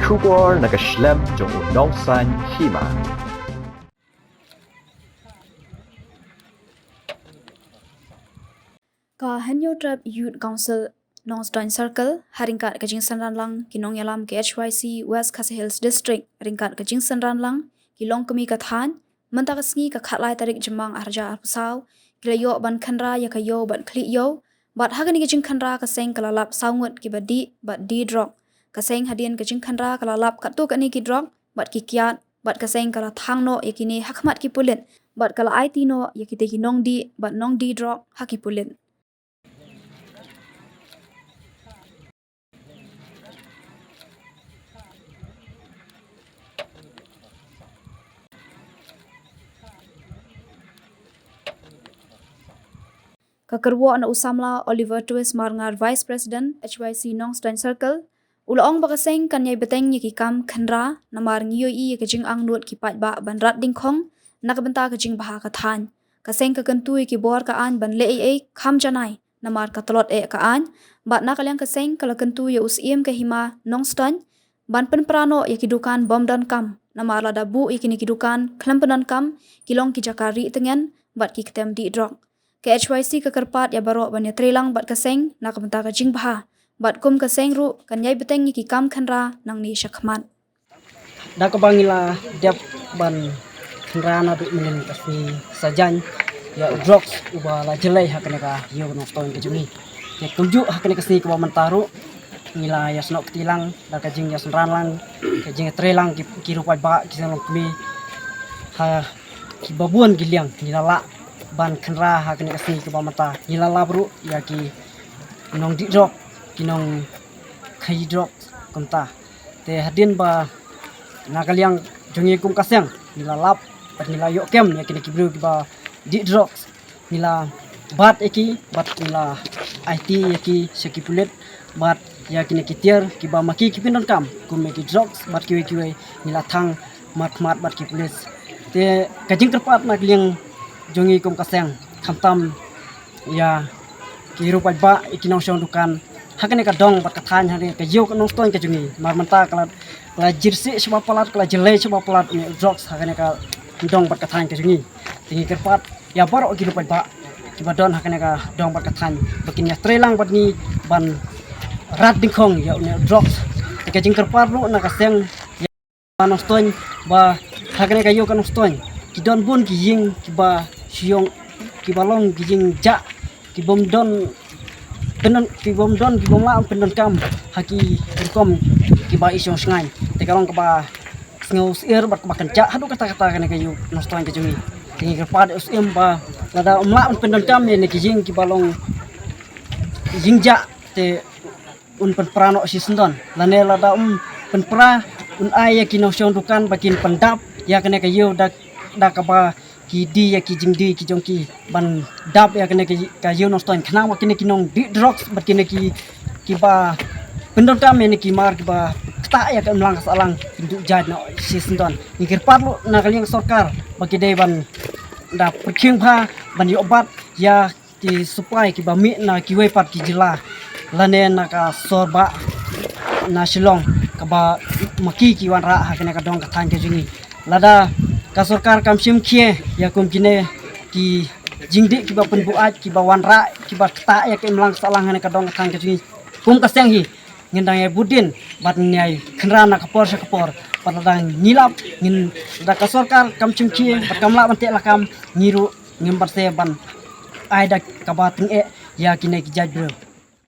Shubor nakaslem jong unongsan hima. Ka Hanyo Trap Youth Council Nongstoin Circle haringkat kajing sanranlang kinong yalam ke HYC West Khasi Hills District haringkat kajing sanranlang kilong kemi kathan mentakasngi ka khatlai tarik jemang arja arpusau kilayo ban khanra ya kayo ban kli yo bat hagani kajing khanra kaseng kalalap saungut ki badi bat di drop kaseng hadian kajing khanra kalalap katu kani ki drop bat ki kiat bat kaseng kala thangno yakini hakmat ki pulin bat kala IT no yakite ki nong di bat nong di drop haki pulin. Kakerwo na usamla Oliver Twist Marngar Vice President HYC Nongstoin Circle ulaong bakaseng kanyay beteng yakikam khanra namar ngiyo i yakajing ang nuot kipat ba ban rat dingkhong nakabenta kajing baha kathan kaseng kakentui ki bor kaan ban le ai kham janai namar katlot kaan bat nakalyang kaseng kalakentu ya usiem ke hima Nongstoin ban penprano yakidukan bom dan kam namar lada bu yakini kidukan klampenan kam kilong ki jakari tengen bat ki ketem di drop ke HYC kekerpat ya baro banya trelang bat kaseng nak benta kajing baha bat kum kaseng ru kanyai beteng ki kam khanra nang ni syakmat da ko bangila dep ban khanra na du menen kasni sajan ya drugs uba la jelai hakane ka yo no stoin ke jumi ya kunju hakane kasni ko mentaru ngila ya snok tilang da kajing ya senranlang kajing trelang ki rupai ba ki selong kmi ha ki babuan giliang ngila la ban khanra hakane kasni ke mata ngila la bru ya ki nong di drop kinong khai drop kumta te hadin ba nakaliang jongi kum kaseng ngila lap bat ngila yo kem ya kini kibru ba di drop ngila bat eki bat ngila IT yaki sekipulet bat ya kini kitier kiba maki kipindon kam kum ki drugs bat kiwe ngila thang mat bat ki pulis te kajing kerpat nakaliang jongi kum kaseng khamtam ya ki rupai ba ikinong syong dukan hakane ka dong bat kathan hane ka yo ka Nongstoin ka jungi mar menta kala jirsi sebab palat kala jelai sebab palat ni drugs hakane ka dong bat kathan ka jungi tingi kerpat ya baro ki rupai ba ki badon hakane ka dong bat kathan bakin ya trelang bat ni ban rat dingkhong ya ni drugs ka jing kerpat ru na ka seng ya Nongstoin ba hakane ka yo ka Nongstoin ki don bun ki ying ki ba siong ki balong ki jing ja ki bom don penon ki bom don ki bom la penon kam haki kom ki ba isong sngai te kalong ka ba ngos ir bat ba kenca hadu kata-kata kana kayu Nongstoin ka jumi tingi ka pad us ba lada umla penon kam ne ki jing ki balong jingja te un penprano si sendon lane lada penpra un ay ki Nongstoin dukan bakin pendap ya kana kayu da ka ba ki di ya ki jingdi ki jongki ban dap ya kene ka yo Nongstoin khana wa kene ki nong di drugs bat kene ki ba pendon tam ne ki mar ki ba kta ya kan lang salang pintu jaj no si sendon ngir parlo na kaling sarkar bagi dei ban da perking pha ban yo bat ya ki supply ki ba mi na ki we pat ki jila lane na ka sorba na shilong ka ba maki ki wan ra ha kene ka dong ka than ke jini lada ka sarkar kam sim khie ya kum kine ki jingdi ki ba penbuat ki ba wanra ki ba kta ya ke mlang salang hane ka dong thang ke jingi kum ka seng hi ngendang ya budin bat nyai khenra na kapor sa kapor patadang nilap ngin da ka sarkar kam sim khie bat kamla bante la kam ngiru ngim bat se ban ai da ka ba ting e ya kine ki jaj bro